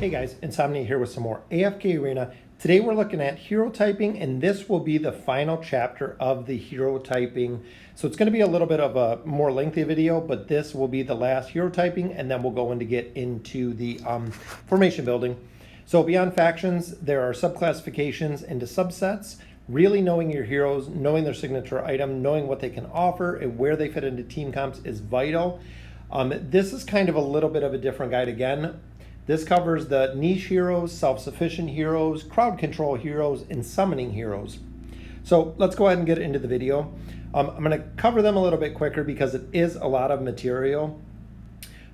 Hey guys, Insomnia here with some more AFK Arena. Today we're looking at hero typing, and this will be the final chapter of the hero typing. So it's going to be a little bit of a more lengthy video, but this will be the last hero typing, and then we'll go in to get into the formation building. So beyond factions, there are subclassifications into subsets. Really knowing your heroes, knowing their signature item, knowing what they can offer, and where they fit into team comps is vital. This is kind of a little bit of a different guide again. This covers the niche heroes, self-sufficient heroes, crowd control heroes, and summoning heroes. So let's go ahead and get into the video. I'm going to cover them a little bit quicker because it is a lot of material.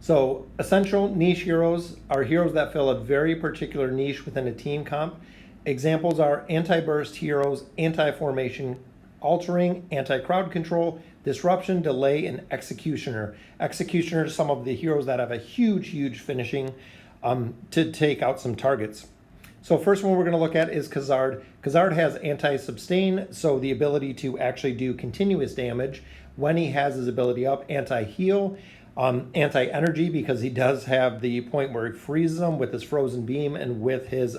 So essential niche heroes are heroes that fill a very particular niche within a team comp. Examples are anti-burst heroes, anti-formation altering, anti-crowd control, disruption, delay, and executioner. Executioner are some of the heroes that have a huge finishing to take out some targets. So first one we're going to look at is Khazard. Khazard has anti-sustain, so the ability to actually do continuous damage when he has his ability up, anti-heal, anti-energy because he does have the point where he freezes them with his frozen beam and with his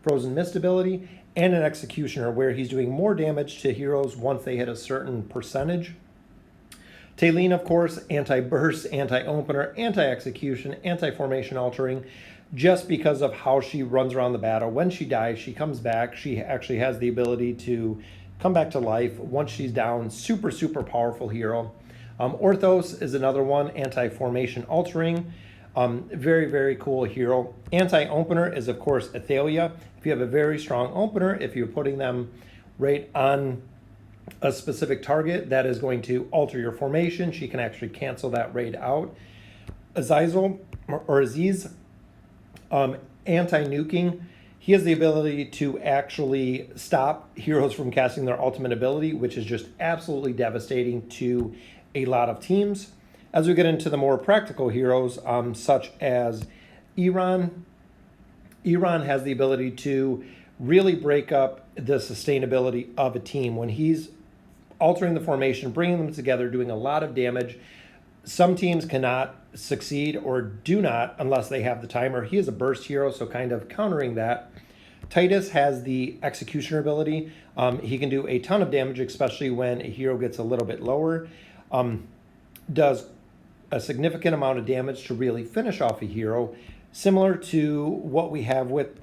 frozen mist ability, and an executioner where he's doing more damage to heroes once they hit a certain percentage. Taylene, of course, anti-burst, anti-opener, anti-execution, anti-formation altering, just because of how she runs around the battle. When she dies, she comes back. She actually has the ability to come back to life once she's down. Super powerful hero. Orthos is another one, anti-formation altering. Very cool hero. Anti-opener is, of course, Athalia. If you have a very strong opener, if you're putting them right on a specific target, that is going to alter your formation. She can actually cancel that raid out. Azizel, or Aziz, anti-nuking. He has the ability to actually stop heroes from casting their ultimate ability, which is just absolutely devastating to a lot of teams. As we get into the more practical heroes, such as Iran has the ability to really break up the sustainability of a team. When he's altering the formation, bringing them together, doing a lot of damage, some teams cannot succeed or do not unless they have the timer. He is a burst hero, so kind of countering that. Titus has the executioner ability. He can do a ton of damage, especially when a hero gets a little bit lower. Does a significant amount of damage to really finish off a hero, similar to what we have with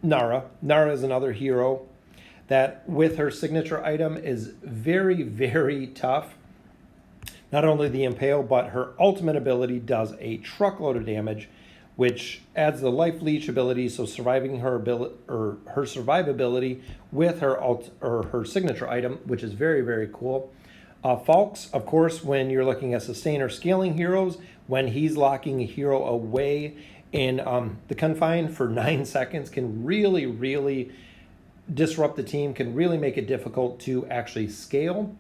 Nara. Nara is another hero that with her signature item is very tough. Not only the impale, but her ultimate ability does a truckload of damage, which adds the life leech ability, so surviving her ability or her survivability with her signature item, which is very cool. Falks, of course, when you're looking at sustain or scaling heroes, when he's locking a hero away in the confine for 9 seconds, can really disrupt the team, can really make it difficult to actually scale.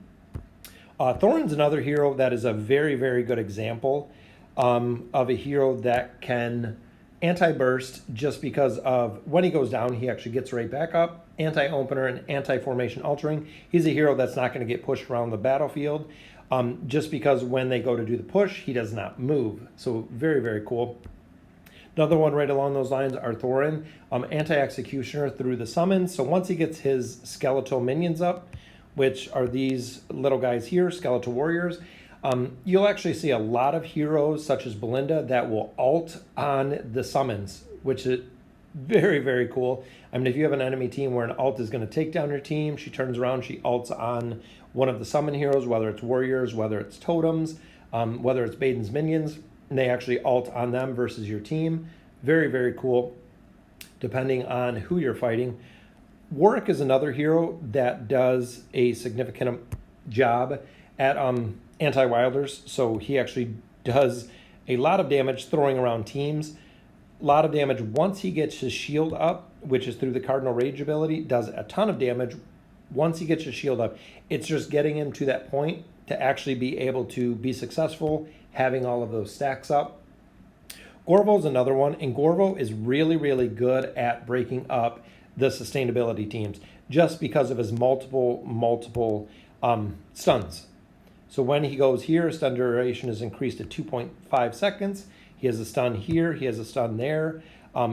Thorin's another hero that is a very good example of a hero that can anti-burst just because of when he goes down, he actually gets right back up. Anti-opener and anti-formation altering. He's a hero that's not going to get pushed around the battlefield just because when they go to do the push, he does not move. So very cool. Another one right along those lines are Thorin, anti-executioner through the summons. So once he gets his skeletal minions up, which are these little guys here, skeletal warriors, you'll actually see a lot of heroes such as Belinda that will ult on the summons, which is very cool. I mean, if you have an enemy team where an ult is going to take down your team, she turns around, she ults on one of the summon heroes, whether it's warriors, whether it's totems, whether it's Baiden's minions, and they actually ult on them versus your team. Very cool, depending on who you're fighting. Warwick is another hero that does a significant job at anti-wilders, so he actually does a lot of damage throwing around teams. A lot of damage once he gets his shield up, which is through the Cardinal Rage ability, does a ton of damage once he gets his shield up. It's just getting him to that point to actually be able to be successful, having all of those stacks up. Gorvo's another one, and Gorvo is really good at breaking up the sustainability teams just because of his multiple stuns. So when he goes here, stun duration is increased to 2.5 seconds. He has a stun here, he has a stun there.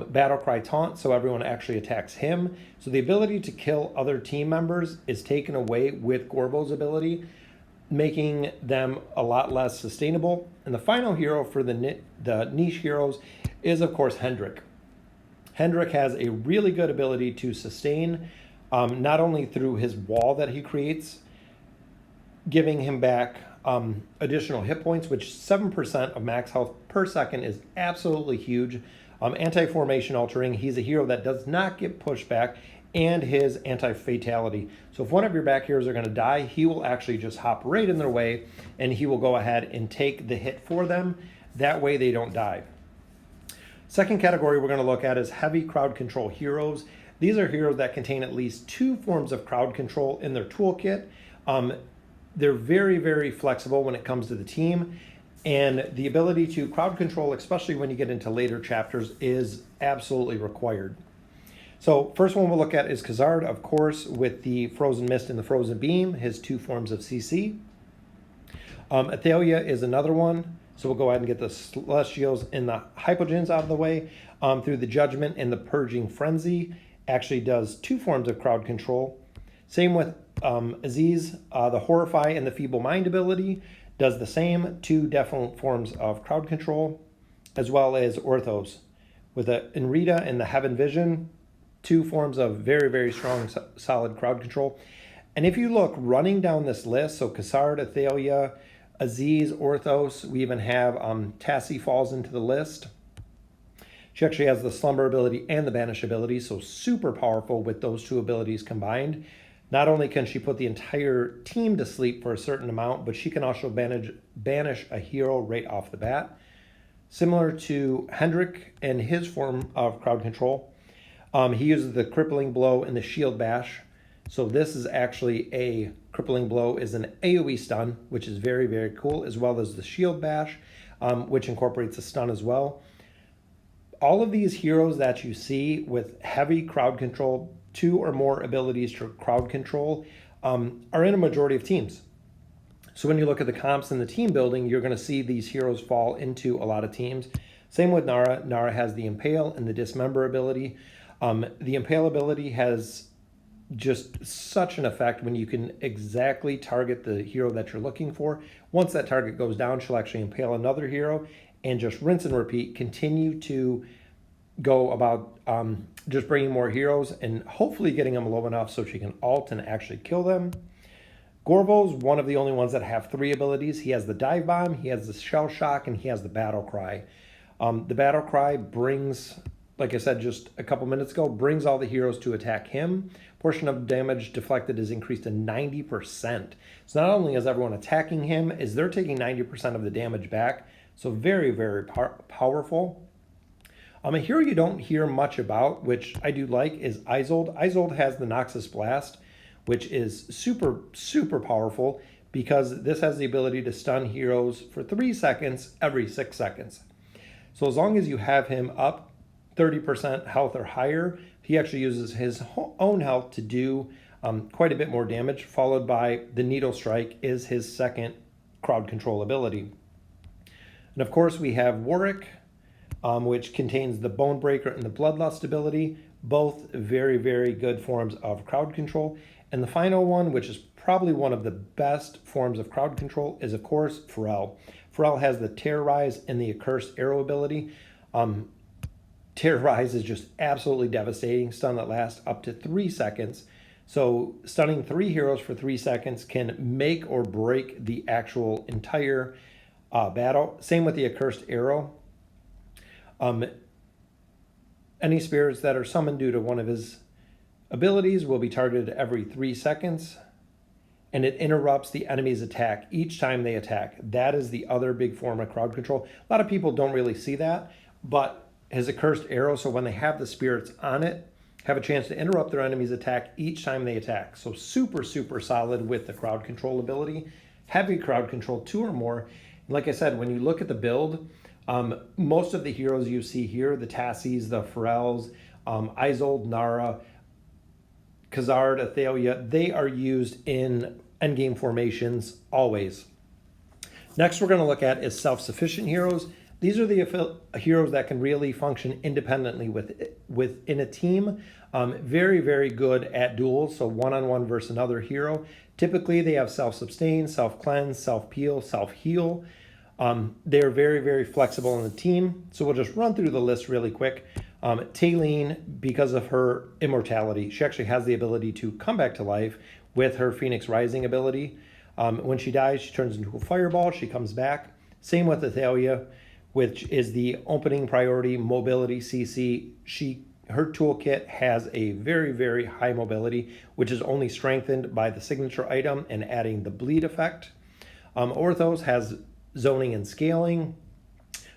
Battle Cry Taunt, so everyone actually attacks him. So the ability to kill other team members is taken away with Gorbo's ability, making them a lot less sustainable. And the final hero for the niche heroes is, of course, Hendrik. Hendrik has a really good ability to sustain, not only through his wall that he creates, giving him back additional hit points, which 7% of max health per second is absolutely huge. Anti-formation altering, he's a hero that does not get pushed back, and his anti-fatality. So if one of your back heroes are going to die, he will actually just hop right in their way, and he will go ahead and take the hit for them. That way they don't die. Second category we're going to look at is heavy crowd control heroes. These are heroes that contain at least 2 forms of crowd control in their toolkit. They're very, very flexible when it comes to the team. And the ability to crowd control, especially when you get into later chapters, is absolutely required. So first one we'll look at is Khazard, of course, with the Frozen Mist and the Frozen Beam, his 2 forms of CC. Athalia is another one. So we'll go ahead and get the Celestials and the Hypogeans out of the way. Through the Judgment and the Purging Frenzy, actually does 2 forms of crowd control. Same with Aziz, the Horrify and the Feeble Mind ability, does the same, 2 different forms of crowd control, as well as Orthos with the Enrita and the Heaven Vision, 2 forms of very, very strong, solid crowd control. And if you look running down this list, so Khazard, Athalia, Aziz, Orthos, we even have Tassie falls into the list. She actually has the Slumber ability and the Banish ability, so super powerful with those 2 abilities combined. Not only can she put the entire team to sleep for a certain amount, but she can also banish a hero right off the bat. Similar to Hendrik and his form of crowd control, he uses the Crippling Blow and the Shield Bash. So this is actually a Crippling Blow is an AoE stun, which is very, very cool, as well as the Shield Bash, which incorporates a stun as well. All of these heroes that you see with heavy crowd control, 2 or more abilities to crowd control, are in a majority of teams. So when you look at the comps in the team building, you're going to see these heroes fall into a lot of teams. Same with Nara. Nara has the Impale and the Dismember ability. The Impale ability has just such an effect when you can exactly target the hero that you're looking for. Once that target goes down, she'll actually impale another hero and just rinse and repeat, continue to go about just bringing more heroes and hopefully getting them low enough so she can ult and actually kill them. Gorbo's one of the only ones that have 3 abilities. He has the Dive Bomb, he has the Shell Shock, and he has the Battle Cry. The Battle Cry brings, like I said just a couple minutes ago, brings all the heroes to attack him. Portion of damage deflected is increased to 90%. So not only is everyone attacking him, is they're taking 90% of the damage back. So very, very powerful. A hero you don't hear much about, which I do like, is Isolde. Isolde has the Noxus Blast, which is super, super powerful because this has the ability to stun heroes for 3 seconds every 6 seconds. So as long as you have him up 30% health or higher, he actually uses his own health to do quite a bit more damage, followed by the Needle Strike is his second crowd control ability. And of course we have Warwick, which contains the Bone Breaker and the Bloodlust ability, both very, very good forms of crowd control. And the final one, which is probably one of the best forms of crowd control, is of course Pharrell. Pharrell has the Terrorize and the Accursed Arrow ability. Terrorize is just absolutely devastating, stun that lasts up to 3 seconds. So stunning 3 heroes for 3 seconds can make or break the actual entire battle. Same with the Accursed Arrow. Any spirits that are summoned due to one of his abilities will be targeted every 3 seconds, and it interrupts the enemy's attack each time they attack. That is the other big form of crowd control. A lot of people don't really see that, but his Accursed Arrow, so when they have the spirits on it, have a chance to interrupt their enemy's attack each time they attack. So super, super solid with the crowd control ability. Heavy crowd control, 2 or more. Like I said, when you look at the build, most of the heroes you see here, the Tassies, the Pharrells, Isolde, Nara, Khazard, Athalia, they are used in endgame formations always. Next we're going to look at is Self-Sufficient Heroes. these are the heroes that can really function independently within a team. Very, very good at duels, so one-on-one versus another hero. Typically, they have self-sustain, self-cleanse, self-peel, self-heal. They're very, very flexible in the team. So we'll just run through the list really quick. Taylene, because of her immortality, she actually has the ability to come back to life with her Phoenix Rising ability. When she dies, she turns into a fireball. She comes back. Same with Athalia, which is the opening priority mobility CC. Her toolkit has a very, very high mobility, which is only strengthened by the signature item and adding the bleed effect. Orthos has zoning and scaling.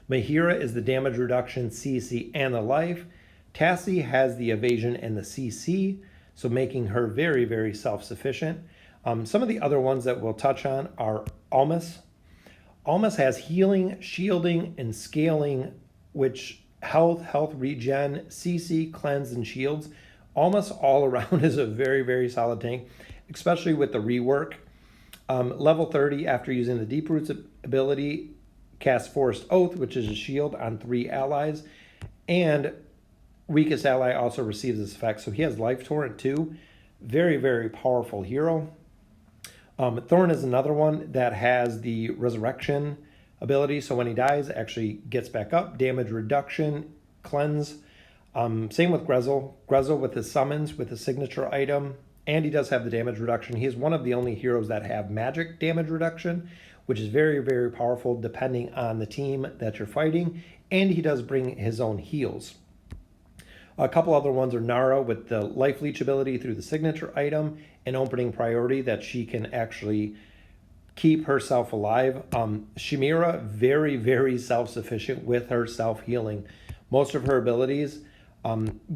Mahira is the damage reduction, CC, and the life. Tassie has the evasion and the CC, so making her very, very self-sufficient. Some of the other ones that we'll touch on are Almas. Almas has healing, shielding, and scaling, which health regen, CC, cleanse, and shields. Almas all around is a very, very solid tank, especially with the rework. Level 30, after using the Deep Roots ability, cast Forest Oath, which is a shield on 3 allies, and weakest ally also receives this effect. So he has Life Torrent too. Very, very powerful hero. Thorn is another one that has the resurrection ability. So when he dies, actually gets back up. Damage reduction, cleanse. Same with Grezel. Grezel with his summons, with his signature item. And he does have the damage reduction. He is one of the only heroes that have magic damage reduction, which is very, very powerful depending on the team that you're fighting. And he does bring his own heals. A couple other ones are Nara with the life leech ability through the signature item and opening priority that she can actually keep herself alive. Chimera, very, very self-sufficient with her self-healing. Most of her abilities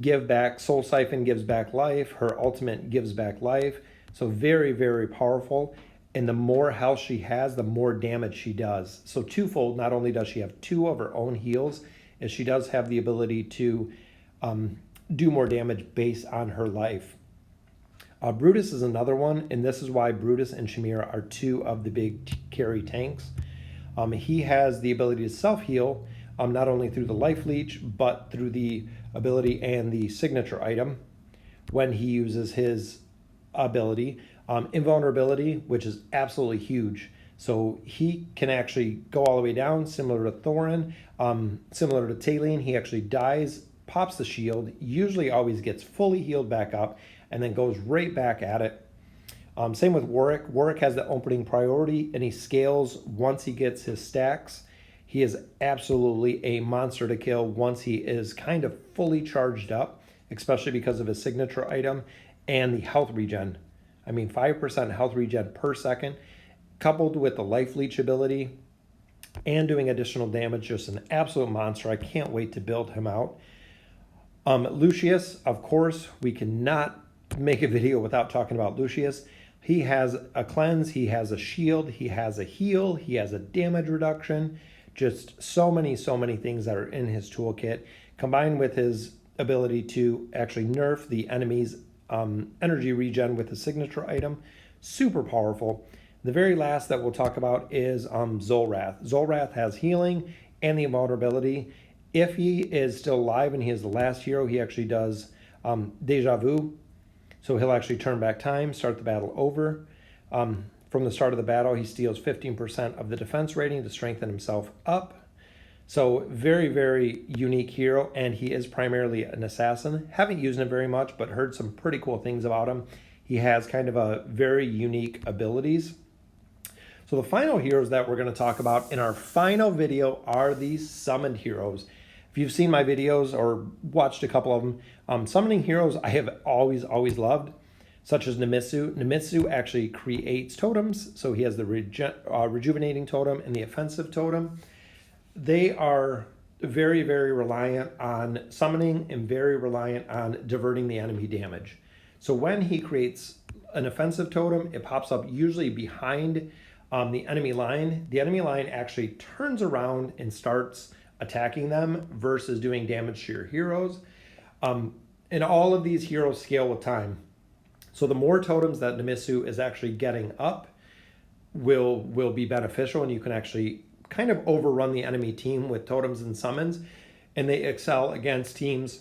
give back. Soul Siphon gives back life. Her ultimate gives back life. So very, very powerful. And the more health she has, the more damage she does. So twofold, not only does she have 2 of her own heals, is she does have the ability to do more damage based on her life. Brutus is another one, and this is why Brutus and Chimera are 2 of the big carry tanks. He has the ability to self-heal, not only through the life leech, but through the ability and the signature item when he uses his ability. Invulnerability, which is absolutely huge. So he can actually go all the way down, similar to Thorin, similar to Taylene. He actually dies, pops the shield, usually always gets fully healed back up, and then goes right back at it. Same with Warwick. Warwick has the opening priority, and he scales once he gets his stacks. He is absolutely a monster to kill once he is kind of fully charged up, especially because of his signature item and the health regen. I mean, 5% health regen per second, coupled with the life leech ability and doing additional damage, just an absolute monster. I can't wait to build him out. Lucius, of course, we cannot make a video without talking about Lucius. He has a cleanse, he has a shield, he has a heal, he has a damage reduction. Just so many things that are in his toolkit, combined with his ability to actually nerf the enemy's energy regen with a signature item. Super powerful. The very last that we'll talk about is Zolrath. Zolrath has healing and the invulnerability. If he is still alive and he is the last hero, he actually does deja vu. So he'll actually turn back time, start the battle over. From the start of the battle, he steals 15% of the defense rating to strengthen himself up. So very, very unique hero, and he is primarily an assassin. Haven't used him very much, but heard some pretty cool things about him. He has kind of a very unique abilities. So the final heroes that we're going to talk about in our final video are these summoned heroes. If you've seen my videos or watched a couple of them, summoning heroes I have always loved, such as Nemitsu. Nemitsu actually creates totems, so he has the rejuvenating totem and the offensive totem. They are very, very reliant on summoning and very reliant on diverting the enemy damage. So when he creates an offensive totem, it pops up usually behind the enemy line. The enemy line actually turns around and starts attacking them versus doing damage to your heroes. And all of these heroes scale with time. So the more totems that Nemitsu is actually getting up will be beneficial, and you can actually kind of overrun the enemy team with totems and summons, and they excel against teams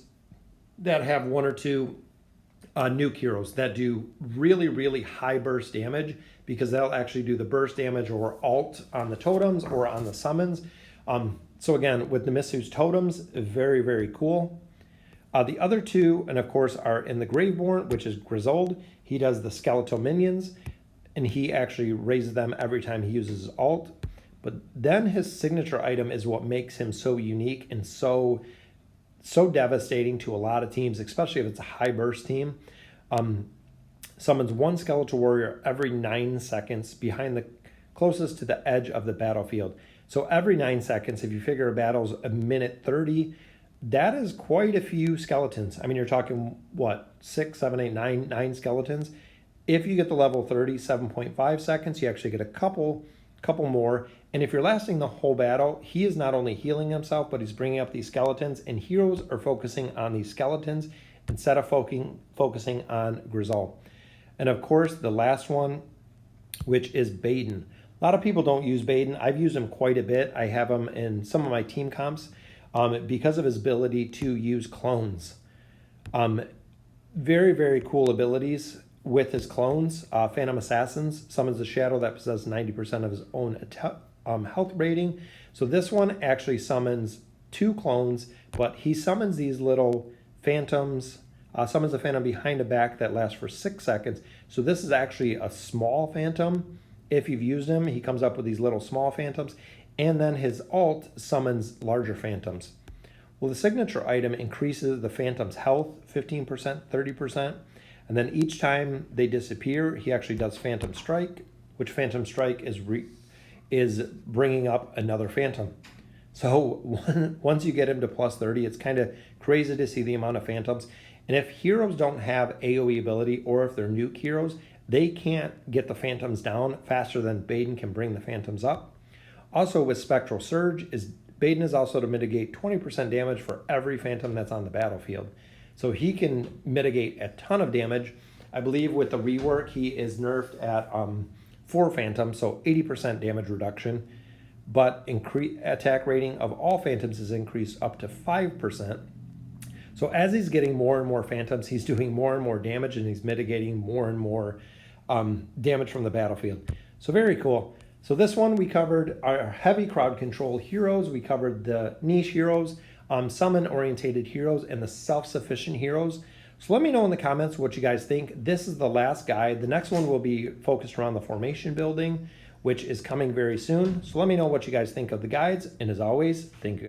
that have one or two nuke heroes that do really, really high burst damage, because they'll actually do the burst damage or alt on the totems or on the summons. So again, with Nemisu's totems, very, very cool. The other two, and of course, are in the Graveborn, which is Grizzled. He does the skeletal minions, and he actually raises them every time he uses his alt. But then his signature item is what makes him so unique and so devastating to a lot of teams, especially if it's a high burst team. Summons one skeletal warrior every 9 seconds behind the closest to the edge of the battlefield. So every 9 seconds, if you figure a battle's a minute 30, that is quite a few skeletons. I mean, you're talking, what, 6, 7, 8, 9 skeletons? If you get the level 30, 7.5 seconds, you actually get a couple more. And if you're lasting the whole battle, he is not only healing himself, but he's bringing up these skeletons, and heroes are focusing on these skeletons instead of focusing on Grizzle. And of course, the last one, which is Baden. A lot of people don't use Baden. I've used him quite a bit. I have him in some of my team comps because of his ability to use clones. Very, very cool abilities with his clones. Phantom Assassins summons a shadow that possesses 90% of his own health rating. So this one actually summons 2 clones, but he summons these little phantoms, summons a phantom behind a back that lasts for 6 seconds. So this is actually a small phantom. If you've used him, he comes up with these little small phantoms, and then his alt summons larger phantoms. Well, the signature item increases the phantom's health 15%, 30%, and then each time they disappear, he actually does Phantom Strike, which Phantom Strike is bringing up another phantom. So once you get him to plus 30, it's kind of crazy to see the amount of phantoms. And if heroes don't have AoE ability, or if they're nuke heroes, they can't get the phantoms down faster than Baden can bring the phantoms up. Also with Spectral Surge, Baden is also to mitigate 20% damage for every phantom that's on the battlefield. So he can mitigate a ton of damage. I believe with the rework, he is nerfed at 4 phantoms, so 80% damage reduction. But attack rating of all phantoms is increased up to 5%. So as he's getting more and more phantoms, he's doing more and more damage, and he's mitigating more and more damage from the battlefield. So very cool. So this one, we covered our heavy crowd control heroes. We covered the niche heroes, summon-orientated heroes, and the self-sufficient heroes. So let me know in the comments what you guys think. This is the last guide. The next one will be focused around the formation building, which is coming very soon. So let me know what you guys think of the guides. And as always, thank you.